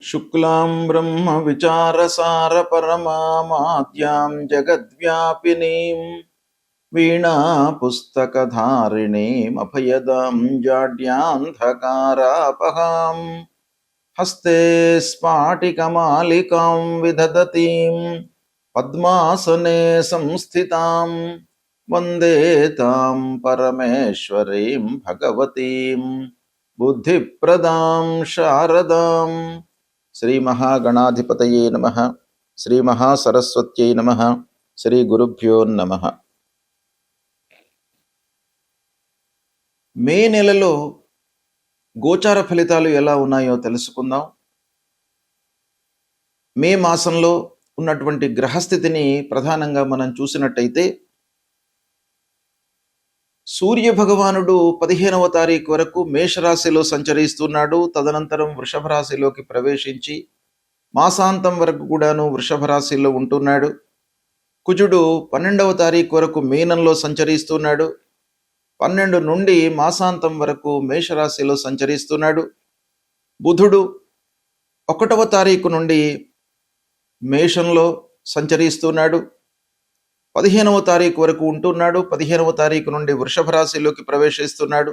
शुक्लां ब्रह्म विचारसार परमामाद्यां जगद्व्यापिनीं वीणा पुस्तकधारिणीम् अभयदां जाड्यान्धकारापहां हस्ते स्फाटिकमालिकां विदधतीं पद्मासने संस्थितां वन्दे तां परमेश्वरीं भगवतीं बुद्धिप्रदां शारदां। श्री महागणाधिपतये नमः। श्री महासरस्वत्यै नमः। श्री गुरुभ्यो नमः। మే నెలలో గోచార ఫలితాలు ఎలా ఉన్నాయో తెలుసుకుందాం. మే మాసంలో ఉన్నటువంటి గ్రహస్థితిని ప్రధానంగా మనం చూసినట్టయితే సూర్య భగవానుడు 15వ తారీఖు వరకు మేషరాశిలో సంచరిస్తున్నాడు. తదనంతరం వృషభ రాశిలోకి ప్రవేశించి మాసాంతం వరకు కూడాను వృషభ రాశిలో ఉంటున్నాడు. కుజుడు 12వ తారీఖు వరకు మీనంలో సంచరిస్తున్నాడు. 12 నుండి మాసాంతం వరకు మేషరాశిలో సంచరిస్తున్నాడు. బుధుడు 1వ తారీఖు నుండి మేషంలో సంచరిస్తున్నాడు. 15వ తారీఖు వరకు ఉంటున్నాడు. 15వ తారీఖు నుండి వృషభ రాశిలోకి ప్రవేశిస్తున్నాడు.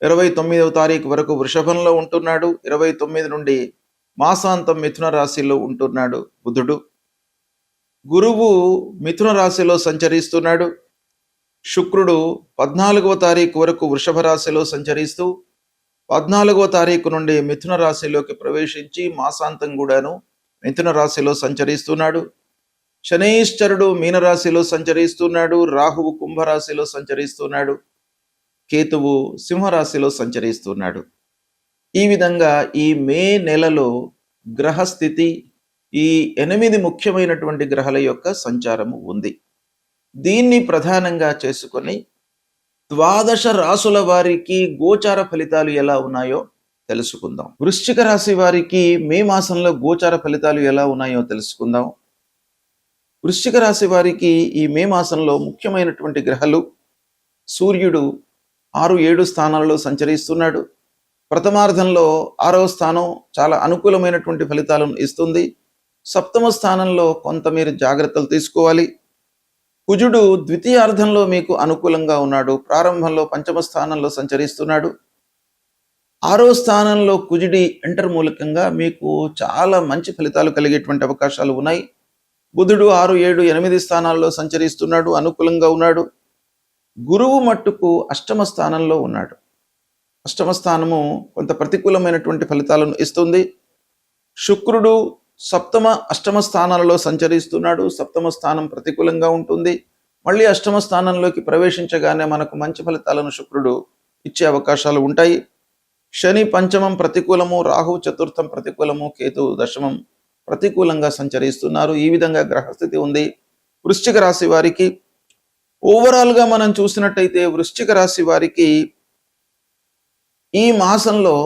29వ తారీఖు వరకు వృషభంలో ఉంటున్నాడు. 29 నుండి మాసాంతం మిథున రాశిలో ఉంటున్నాడు బుధుడు. గురువు మిథున రాశిలో సంచరిస్తున్నాడు. శుక్రుడు 14వ తారీఖు వరకు వృషభ రాశిలో సంచరిస్తూ 14వ తారీఖు నుండి మిథున రాశిలోకి ప్రవేశించి మాసాంతం కూడాను మిథున రాశిలో సంచరిస్తున్నాడు. శనైశ్చరుడు మీనరాశిలో సంచరిస్తున్నాడు. రాహువు కుంభరాశిలో సంచరిస్తున్నాడు. కేతువు సింహరాశిలో సంచరిస్తున్నాడు. ఈ విధంగా ఈ మే నెలలో గ్రహస్థితి ఈ 8 ముఖ్యమైనటువంటి గ్రహాల యొక్క సంచారము ఉంది. దీన్ని ప్రధానంగా చేసుకొని 12 రాసుల వారికి గోచార ఫలితాలు ఎలా ఉన్నాయో తెలుసుకుందాం. వృశ్చిక రాశి వారికి మే మాసంలో గోచార ఫలితాలు ఎలా ఉన్నాయో తెలుసుకుందాం. వృశ్చిక రాశి వారికి ఈ మే మాసంలో ముఖ్యమైనటువంటి గ్రహాలు సూర్యుడు 6-7 స్థానాలలో సంచరిస్తున్నాడు. ప్రథమార్థంలో 6వ స్థానం చాలా అనుకూలమైనటువంటి ఫలితాలను ఇస్తుంది. 7వ స్థానంలో కొంత మీరు జాగ్రత్తలు తీసుకోవాలి. కుజుడు ద్వితీయార్థంలో మీకు అనుకూలంగా ఉన్నాడు. ప్రారంభంలో 5వ స్థానంలో సంచరిస్తున్నాడు. 6వ స్థానంలో కుజుడి ఎంటర్ మూలకంగా మీకు చాలా మంచి ఫలితాలు కలిగేటువంటి అవకాశాలు ఉన్నాయి. బుధుడు 6, 7, 8 స్థానాల్లో సంచరిస్తున్నాడు, అనుకూలంగా ఉన్నాడు. గురువు మట్టుకు 8వ స్థానంలో ఉన్నాడు. 8వ స్థానము కొంత ప్రతికూలమైనటువంటి ఫలితాలను ఇస్తుంది. శుక్రుడు 7వ, 8వ స్థానాలలో సంచరిస్తున్నాడు. 7వ స్థానం ప్రతికూలంగా ఉంటుంది. మళ్ళీ 8వ స్థానంలోకి ప్రవేశించగానే మనకు మంచి ఫలితాలను శుక్రుడు ఇచ్చే అవకాశాలు ఉంటాయి. శని 5వం ప్రతికూలము, రాహు 4థం ప్రతికూలము, కేతు 10వం ప్రతికూలంగా సంచరిస్తున్నారు. ఈ విధంగా గ్రహస్థితి ఉంది వృశ్చిక రాశి వారికి. ఓవరాల్గా మనం చూసినట్టయితే వృశ్చిక రాశి వారికి ఈ మాసంలో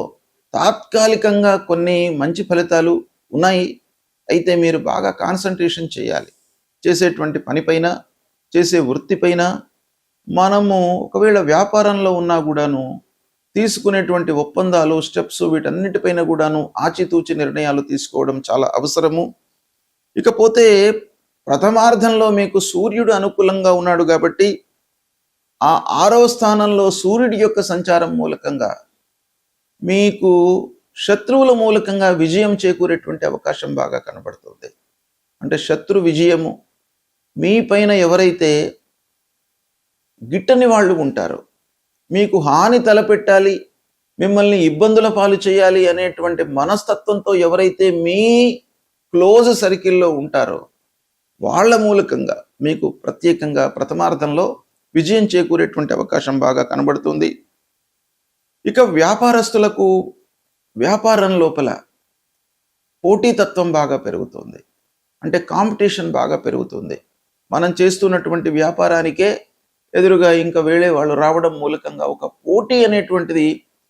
తాత్కాలికంగా కొన్ని మంచి ఫలితాలు ఉన్నాయి. అయితే మీరు బాగా కాన్సన్ట్రేషన్ చేయాలి. చేసేటువంటి పనిపైన, చేసే వృత్తిపైన. మనము ఒకవేళ వ్యాపారంలో ఉన్నా కూడాను తీసుకునేటువంటి ఒప్పందాలు, స్టెప్స్, వీటన్నిటిపైన కూడాను ఆచితూచి నిర్ణయాలు తీసుకోవడం చాలా అవసరము. ఇకపోతే ప్రథమార్థంలో మీకు సూర్యుడు అనుకూలంగా ఉన్నాడు కాబట్టి ఆ 6వ స్థానంలో సూర్యుడి యొక్క సంచారం మూలకంగా మీకు శత్రువుల మూలకంగా విజయం చేకూరేటువంటి అవకాశం బాగా కనబడుతుంది. అంటే శత్రు విజయము, మీ పైన ఎవరైతే గిట్టని వాళ్ళు ఉంటారో, మీకు హాని తలపెట్టాలి, మిమ్మల్ని ఇబ్బందుల పాలు చేయాలి అనేటువంటి మనస్తత్వంతో ఎవరైతే మీ క్లోజ్ సర్కిల్లో ఉంటారో వాళ్ళ మూలకంగా మీకు ప్రత్యేకంగా ప్రథమార్థంలో విజయం చేకూరేటువంటి అవకాశం బాగా కనబడుతుంది. ఇక వ్యాపారస్తులకు వ్యాపారం లోపల పోటీతత్వం బాగా పెరుగుతుంది. అంటే కాంపిటీషన్ బాగా పెరుగుతుంది. మనం చేస్తున్నటువంటి వ్యాపారానికే ఎదురుగా ఇంకా వేళే వాళ్ళు రావడం మూలకంగా ఒక పోటీ అనేటువంటిది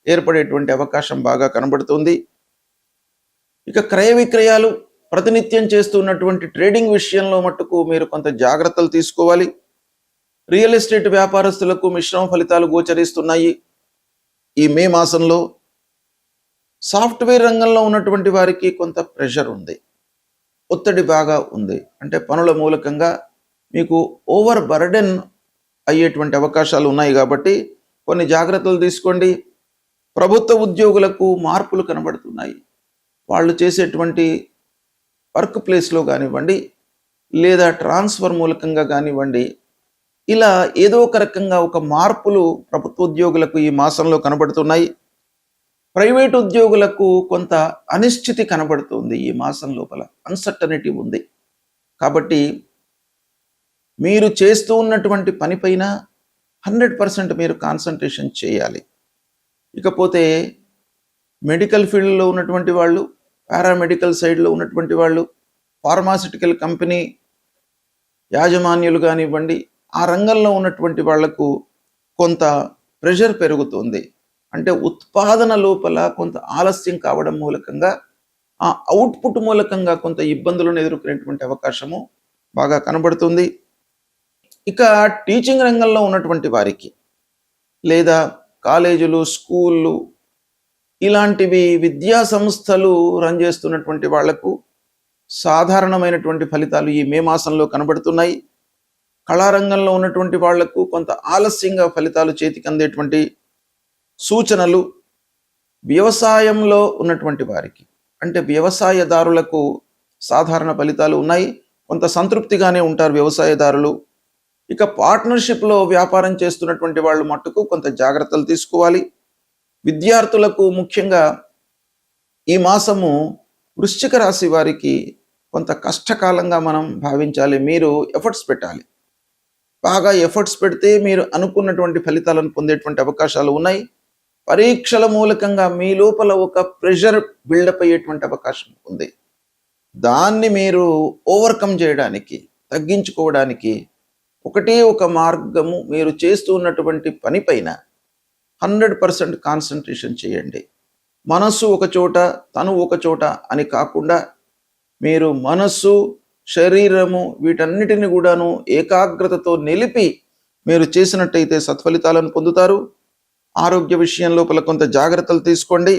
ఏర్పడేటువంటి అవకాశం బాగా కనబడుతుంది. ఇక క్రయ విక్రయాలు ప్రతినిత్యం చేస్తున్నటువంటి ట్రేడింగ్ విషయంలో మట్టుకు మీరు కొంత జాగ్రత్తలు తీసుకోవాలి. రియల్ ఎస్టేట్ వ్యాపారస్తులకు మిశ్రమ ఫలితాలు గోచరిస్తున్నాయి ఈ మే మాసంలో. సాఫ్ట్వేర్ రంగంలో ఉన్నటువంటి వారికి కొంత ప్రెషర్ ఉంది, ఒత్తిడి బాగా ఉంది. అంటే పనుల మూలకంగా మీకు ఓవర్ బర్డెన్ అయ్యేటువంటి అవకాశాలు ఉన్నాయి కాబట్టి కొన్ని జాగ్రత్తలు తీసుకోండి. ప్రభుత్వ ఉద్యోగులకు మార్పులు కనబడుతున్నాయి. వాళ్ళు చేసేటువంటి వర్క్ ప్లేస్లో కానివ్వండి, లేదా ట్రాన్స్ఫర్ మూలకంగా కానివ్వండి, ఇలా ఏదో ఒక రకంగా ఒక మార్పులు ప్రభుత్వ ఉద్యోగులకు ఈ మాసంలో కనబడుతున్నాయి. ప్రైవేట్ ఉద్యోగులకు కొంత అనిశ్చితి కనబడుతుంది ఈ మాసం లోపల, అన్సర్టనిటీ ఉంది. కాబట్టి మీరు చేస్తూ ఉన్నటువంటి పనిపైన 100% మీరు కాన్సన్ట్రేషన్ చేయాలి. ఇకపోతే మెడికల్ ఫీల్డ్లో ఉన్నటువంటి వాళ్ళు, పారామెడికల్ సైడ్లో ఉన్నటువంటి వాళ్ళు, ఫార్మాసిటికల్ కంపెనీ యాజమాన్యులు కానివ్వండి, ఆ రంగంలో ఉన్నటువంటి వాళ్లకు కొంత ప్రెషర్ పెరుగుతుంది. అంటే ఉత్పాదన లోపల కొంత ఆలస్యం కావడం మూలకంగా, ఆ అవుట్పుట్ మూలకంగా కొంత ఇబ్బందులను ఎదుర్కొనేటువంటి అవకాశము బాగా కనబడుతుంది. ఇక టీచింగ్ రంగంలో ఉన్నటువంటి వారికి, లేదా కాలేజీలు, స్కూళ్ళు ఇలాంటివి విద్యా సంస్థలు రన్ చేస్తున్నటువంటి వాళ్లకు సాధారణమైనటువంటి ఫలితాలు ఈ మే మాసంలో కనబడుతున్నాయి. కళారంగంలో ఉన్నటువంటి వాళ్లకు కొంత ఆలస్యంగా ఫలితాలు చేతికి అందేటువంటి సూచనలు, వ్యవసాయంలో ఉన్నటువంటి వారికి అంటే వ్యవసాయదారులకు సాధారణ ఫలితాలు ఉన్నాయి. కొంత సంతృప్తిగానే ఉంటారు వ్యవసాయదారులు. ఇక పార్ట్నర్షిప్లో వ్యాపారం చేస్తున్నటువంటి వాళ్ళు మట్టుకు కొంత జాగ్రత్తలు తీసుకోవాలి. విద్యార్థులకు ముఖ్యంగా ఈ మాసము వృశ్చిక రాశి వారికి కొంత కష్టకాలంగా మనం భావించాలి. మీరు ఎఫర్ట్స్ పెట్టాలి. బాగా ఎఫర్ట్స్ పెడితే మీరు అనుకున్నటువంటి ఫలితాలను పొందేటువంటి అవకాశాలు ఉన్నాయి. పరీక్షల మూలకంగా మీ లోపల ఒక ప్రెషర్ బిల్డప్ అయ్యేటువంటి అవకాశం ఉంది. దాన్ని మీరు ఓవర్కమ్ చేయడానికి, తగ్గించుకోవడానికి ఒకటే ఒక మార్గము, మీరు చేస్తూ ఉన్నటువంటి పనిపైన 100% కాన్సన్ట్రేషన్ చేయండి. మనస్సు ఒక చోట, తను ఒక చోట అని కాకుండా మీరు మనస్సు, శరీరము వీటన్నిటిని కూడాను ఏకాగ్రతతో నిలిపి మీరు చేసినట్టయితే సత్ఫలితాలను పొందుతారు. ఆరోగ్య విషయం లోపల కొంత జాగ్రత్తలు తీసుకోండి.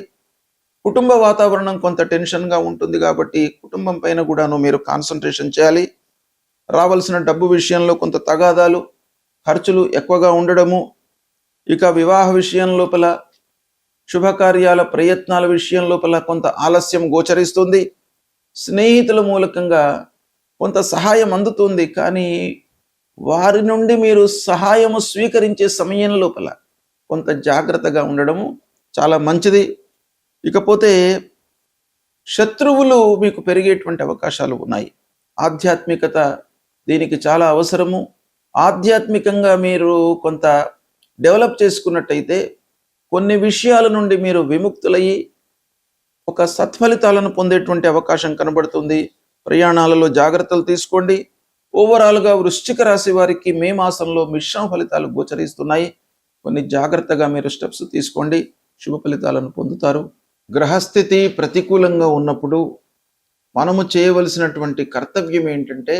కుటుంబ వాతావరణం కొంత టెన్షన్గా ఉంటుంది కాబట్టి కుటుంబం పైన కూడాను మీరు కాన్సన్ట్రేషన్ చేయాలి. రావాల్సిన డబ్బు విషయంలో కొంత తగాదాలు, ఖర్చులు ఎక్కువగా ఉండడము, ఇక వివాహ విషయం లోపల, శుభకార్యాల ప్రయత్నాల విషయం లోపల కొంత ఆలస్యం గోచరిస్తుంది. స్నేహితుల మూలకంగా కొంత సహాయం అందుతుంది, కానీ వారి నుండి మీరు సహాయము స్వీకరించే సమయం లోపల కొంత జాగ్రత్తగా ఉండడము చాలా మంచిది. ఇకపోతే శత్రువులు మీకు పెరిగేటువంటి అవకాశాలు ఉన్నాయి. ఆధ్యాత్మికత దీనికి చాలా అవసరము. ఆధ్యాత్మికంగా మీరు కొంత డెవలప్ చేసుకున్నట్టయితే కొన్ని విషయాల నుండి మీరు విముక్తులయ్యి ఒక సత్ఫలితాలను పొందేటువంటి అవకాశం కనబడుతుంది. ప్రయాణాలలో జాగ్రత్తలు తీసుకోండి. ఓవరాల్గా వృశ్చిక రాశి వారికి మే మాసంలో మిశ్రమ ఫలితాలు గోచరిస్తున్నాయి. కొన్ని జాగ్రత్తగా మీరు స్టెప్స్ తీసుకోండి, శుభ ఫలితాలను పొందుతారు. గ్రహస్థితి ప్రతికూలంగా ఉన్నప్పుడు మనము చేయవలసినటువంటి కర్తవ్యం ఏంటంటే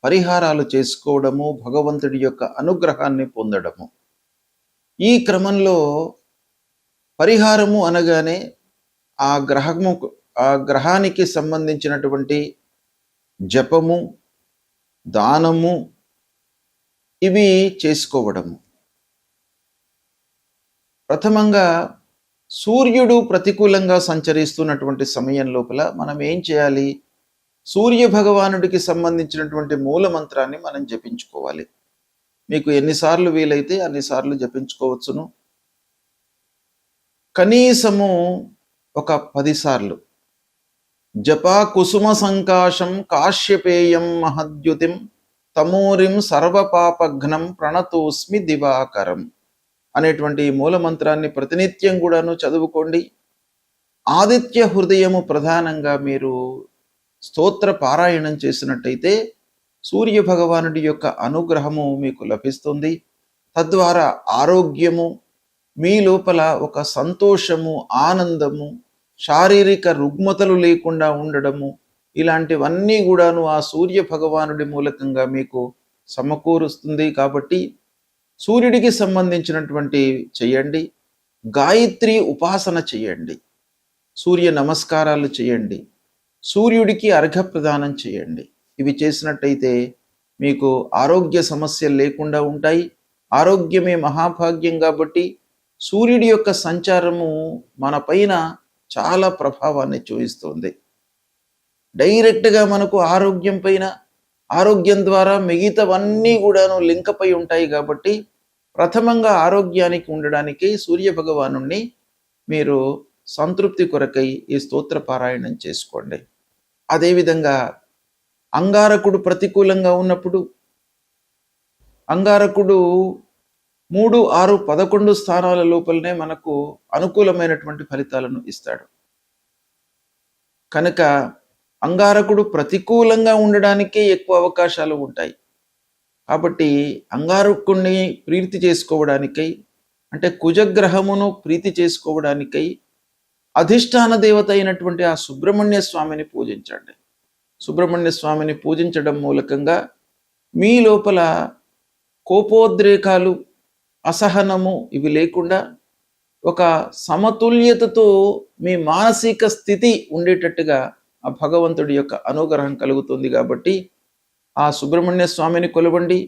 పరిహారాలు చేసుకోవడము, భగవంతుడి యొక్క అనుగ్రహాన్ని పొందడము. ఈ క్రమంలో పరిహారము అనగానే ఆ గ్రహానికి సంబంధించినటువంటి జపము, దానము ఇవి చేసుకోవడము. ప్రథమంగా సూర్యుడు ప్రతికూలంగా సంచరిస్తున్నటువంటి సమయం లోపల మనం ఏం చేయాలి? సూర్య భగవానుడికి సంబంధించినటువంటి మూల మంత్రాన్ని మనం జపించుకోవాలి. మీకు ఎన్నిసార్లు వీలైతే అన్నిసార్లు జపించుకోవచ్చును. కనీసము ఒక 10 సార్లు జపా కుసుమ సంకాశం కాశ్యపేయం మహద్యుతిం తమూరిం సర్వపాపఘ్నం ప్రణతోస్మి దివాకరం అనేటువంటి మూల మంత్రాన్ని ప్రతినిత్యం కూడాను చదువుకోండి. ఆదిత్య హృదయము ప్రధానంగా మీరు స్తోత్ర పారాయణం చేసినట్టయితే సూర్య భగవానుడి యొక్క అనుగ్రహము మీకు లభిస్తుంది. తద్వారా ఆరోగ్యము, మీ లోపల ఒక సంతోషము, ఆనందము, శారీరక రుగ్మతలు లేకుండా ఉండడము, ఇలాంటివన్నీ కూడాను ఆ సూర్య భగవానుడి మూలకంగా మీకు సమకూరుస్తుంది. కాబట్టి సూర్యుడికి సంబంధించినటువంటి చేయండి. గాయత్రి ఉపాసన చేయండి. సూర్య నమస్కారాలు చేయండి, సూర్యుడికి అర్ఘ్య ప్రదానం చేయండి. ఇవి చేసినట్టయితే మీకు ఆరోగ్య సమస్యలు లేకుండా ఉంటాయి. ఆరోగ్యమే మహాభాగ్యం కాబట్టి సూర్యుడి యొక్క సంచారము మన పైన చాలా ప్రభావాన్ని చూపిస్తుంది. డైరెక్ట్గా మనకు ఆరోగ్యం పైన, ఆరోగ్యం ద్వారా మిగతావన్నీ కూడాను లింక్ అయి ఉంటాయి కాబట్టి ప్రథమంగా ఆరోగ్యానికి ఉండడానికి సూర్య భగవానుణ్ణి మీరు సంతృప్తి కొరకై ఈ స్తోత్ర పారాయణం చేసుకోండి. అదేవిధంగా అంగారకుడు ప్రతికూలంగా ఉన్నప్పుడు, అంగారకుడు 3, 6, 11 స్థానాల లోపలనే మనకు అనుకూలమైనటువంటి ఫలితాలను ఇస్తాడు. కనుక అంగారకుడు ప్రతికూలంగా ఉండడానికే ఎక్కువ అవకాశాలు ఉంటాయి. కాబట్టి అంగారకుడిని ప్రీతి చేసుకోవడానికై, అంటే కుజగ్రహమును ప్రీతి చేసుకోవడానికై అధిష్టాన దేవత అయినటువంటి ఆ సుబ్రహ్మణ్య స్వామిని పూజించండి. సుబ్రహ్మణ్య స్వామిని పూజించడం మూలకంగా మీ లోపల కోపోద్రేకాలు, అసహనము ఇవి లేకుండా ఒక సమతుల్యతతో మీ మానసిక స్థితి ఉండేటట్టుగా ఆ భగవంతుడి యొక్క అనుగ్రహం కలుగుతుంది. కాబట్టి ఆ సుబ్రహ్మణ్య స్వామిని కొలవండి.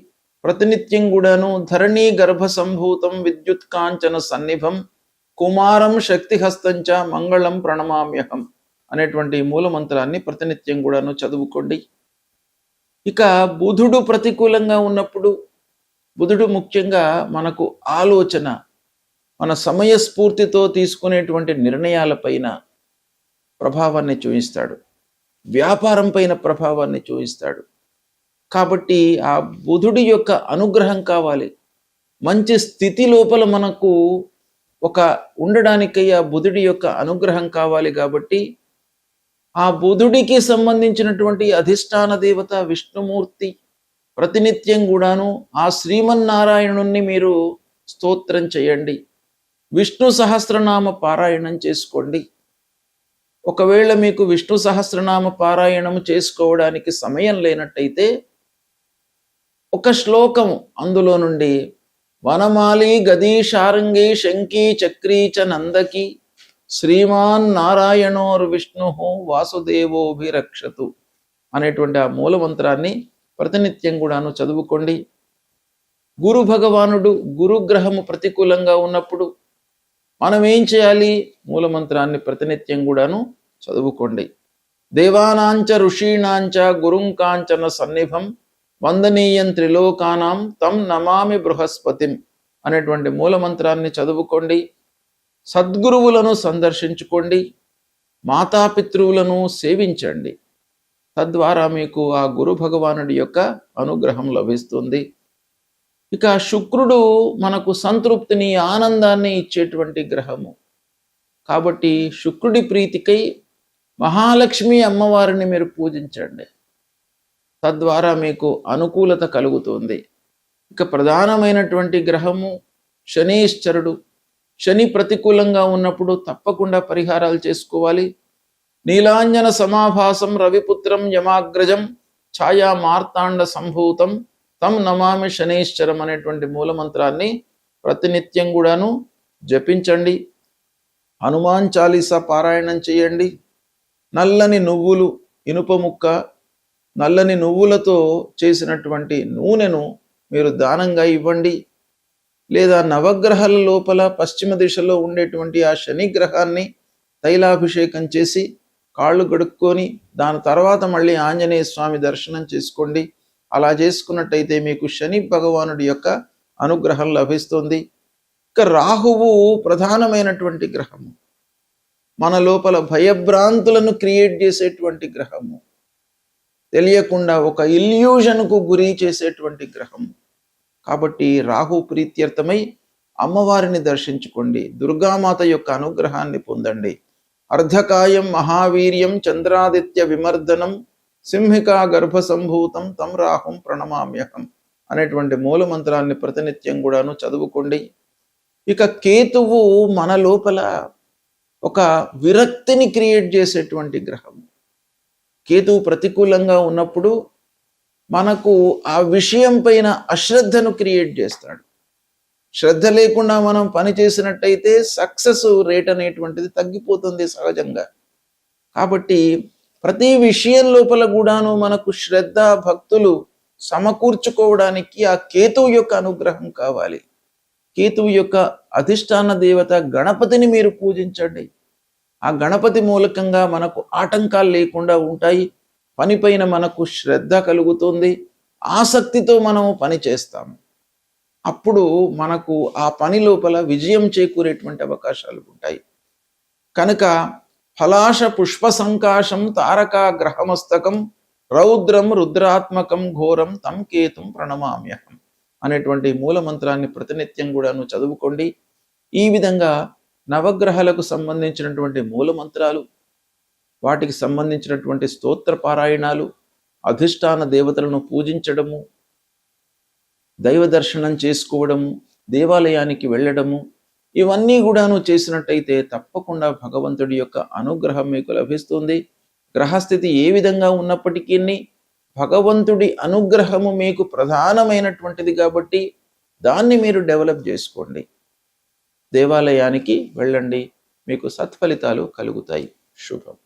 ప్రతినిత్యం కూడాను ధరణీ గర్భ సంభూతం విద్యుత్ కాంచన సన్నిభం కుమారం శక్తిహస్తంచ మంగళం ప్రణమామ్యహం అనేటువంటి మూలమంత్రాన్ని ప్రతినిత్యం కూడాను చదువుకోండి. ఇక బుధుడు ప్రతికూలంగా ఉన్నప్పుడు, బుధుడు ముఖ్యంగా మనకు ఆలోచన, మన సమయస్ఫూర్తితో తీసుకునేటువంటి నిర్ణయాలపైన ప్రభావాన్ని చూపిస్తాడు, వ్యాపారం పైన ప్రభావాన్ని చూపిస్తాడు. కాబట్టి ఆ బుధుడి యొక్క అనుగ్రహం కావాలి. మంచి స్థితి లోపల మనకు ఒక ఉండడానికై ఆ బుధుడి యొక్క అనుగ్రహం కావాలి. కాబట్టి ఆ బుధుడికి సంబంధించినటువంటి అధిష్టాన దేవత విష్ణుమూర్తి ప్రతినిత్యం కూడాను ఆ శ్రీమన్నారాయణుణ్ణి మీరు స్తోత్రం చేయండి. విష్ణు సహస్రనామ పారాయణం చేసుకోండి. ఒకవేళ మీకు విష్ణు సహస్రనామ పారాయణం చేసుకోవడానికి సమయం లేనట్టయితే ఒక శ్లోకం అందులో నుండి వనమాలి గదీ శారంగి శంకీ చక్రీ చ నందకి శ్రీమాన్ నారాయణోర్ విష్ణు వాసుదేవోభిరక్షతు అనేటువంటి ఆ మూలమంత్రాన్ని ప్రతినిత్యం కూడాను చదువుకోండి. గురు భగవానుడు, గురుగ్రహము ప్రతికూలంగా ఉన్నప్పుడు మనం ఏం చేయాలి? మూలమంత్రాన్ని ప్రతినిత్యం కూడాను చదువుకోండి. దేవానాంచ ఋషీణాంచ గురుంకాంచన సన్నిభం వందనీయం త్రిలోకానాం తం నమామి బృహస్పతిం అనేటువంటి మూలమంత్రాన్ని చదువుకోండి. సద్గురువులను సందర్శించుకోండి. మాతాపితృవులను సేవించండి. తద్వారా మీకు ఆ గురు భగవానుడి యొక్క అనుగ్రహం లభిస్తుంది. ఇక శుక్రుడు మనకు సంతృప్తిని, ఆనందాన్ని ఇచ్చేటువంటి గ్రహము. కాబట్టి శుక్రుడి ప్రీతికై మహాలక్ష్మి అమ్మవారిని మీరు పూజించండి. తద్వారా మీకు అనుకూలత కలుగుతుంది. ఇక ప్రధానమైనటువంటి గ్రహము శనీశ్వరుడు. శని ప్రతికూలంగా ఉన్నప్పుడు తప్పకుండా పరిహారాలు చేసుకోవాలి. నీలాంజన సమాభాసం రవిపుత్రం యమాగ్రజం ఛాయా మార్తాండ సంభూతం తం నమామి శనీశ్వరం అనేటువంటి మూలమంత్రాన్ని ప్రతినిత్యం కూడాను జపించండి. హనుమాన్ చాలీసా పారాయణం చేయండి. నల్లని నువ్వులు, ఇనుప ముక్క, నల్లని నువ్వులతో చేసినటువంటి నూనెను మీరు దానంగా ఇవ్వండి. లేదా నవగ్రహాల లోపల పశ్చిమ దిశలో ఉండేటువంటి ఆ శని గ్రహాన్ని తైలాభిషేకం చేసి కాళ్ళు గడుక్కొని దాని తర్వాత మళ్ళీ ఆంజనేయ స్వామి దర్శనం చేసుకోండి. అలా చేసుకున్నట్టయితే మీకు శని భగవానుడి యొక్క అనుగ్రహం లభిస్తుంది. ఇక రాహువు ప్రధానమైనటువంటి గ్రహము. మన లోపల భయభ్రాంతులను క్రియేట్ చేసేటువంటి గ్రహము. తెలియకుండా ఒక ఇల్యూజన్కు గురి చేసేటువంటి గ్రహము. కాబట్టి రాహు ప్రీత్యర్థమై అమ్మవారిని దర్శించుకోండి. దుర్గామాత యొక్క అనుగ్రహాన్ని పొందండి. అర్ధకాయం మహావీర్యం చంద్రాదిత్య విమర్దనం సింహికా గర్భ సంభూతం తం రాహుం ప్రణమామ్యహం అనేటువంటి మూలమంత్రాన్ని ప్రతినిత్యం కూడాను చదువుకోండి. ఇక కేతువు మన లోపల ఒక విరక్తిని క్రియేట్ చేసేటువంటి గ్రహం. కేతువు ప్రతికూలంగా ఉన్నప్పుడు మనకు ఆ విషయం పైన అశ్రద్ధను క్రియేట్ చేస్తాడు. శ్రద్ధ లేకుండా మనం పని చేసినట్టయితే సక్సెస్ రేట్ అనేటువంటిది తగ్గిపోతుంది సహజంగా. కాబట్టి ప్రతి విషయం లోపల కూడాను మనకు శ్రద్ధ భక్తులు సమకూర్చుకోవడానికి ఆ కేతువు యొక్క అనుగ్రహం కావాలి. కేతువు యొక్క అధిష్టాన దేవత గణపతిని మీరు పూజించండి. ఆ గణపతి మూలకంగా మనకు ఆటంకాలు లేకుండా ఉంటాయి. పనిపైన మనకు శ్రద్ధ కలుగుతుంది. ఆసక్తితో మనము పని చేస్తాము. అప్పుడు మనకు ఆ పని లోపల విజయం చేకూరేటువంటి అవకాశాలు ఉంటాయి. కనుక ఫలాశ పుష్ప సంకాశం తారకా గ్రహమస్తకం రౌద్రం రుద్రాత్మకం ఘోరం తం కేతుం ప్రణమామ్యహం అనేటువంటి మూల మంత్రాన్ని ప్రతినిత్యం కూడాను చదువుకోండి. ఈ విధంగా నవగ్రహాలకు సంబంధించినటువంటి మూల మంత్రాలు, వాటికి సంబంధించినటువంటి స్తోత్ర పారాయణాలు, అధిష్టాన దేవతలను పూజించడము, దైవ దర్శనం చేసుకోవడము, దేవాలయానికి వెళ్ళడము, ఇవన్నీ కూడాను చేసినట్టయితే తప్పకుండా భగవంతుడి యొక్క అనుగ్రహం మీకు లభిస్తుంది. గ్రహస్థితి ఏ విధంగా ఉన్నప్పటికీ భగవంతుడి అనుగ్రహము మీకు ప్రధానమైనటువంటిది కాబట్టి దాన్ని మీరు డెవలప్ చేసుకోండి. దేవాలయానికి వెళ్ళండి, మీకు సత్ఫలితాలు కలుగుతాయి. శుభం.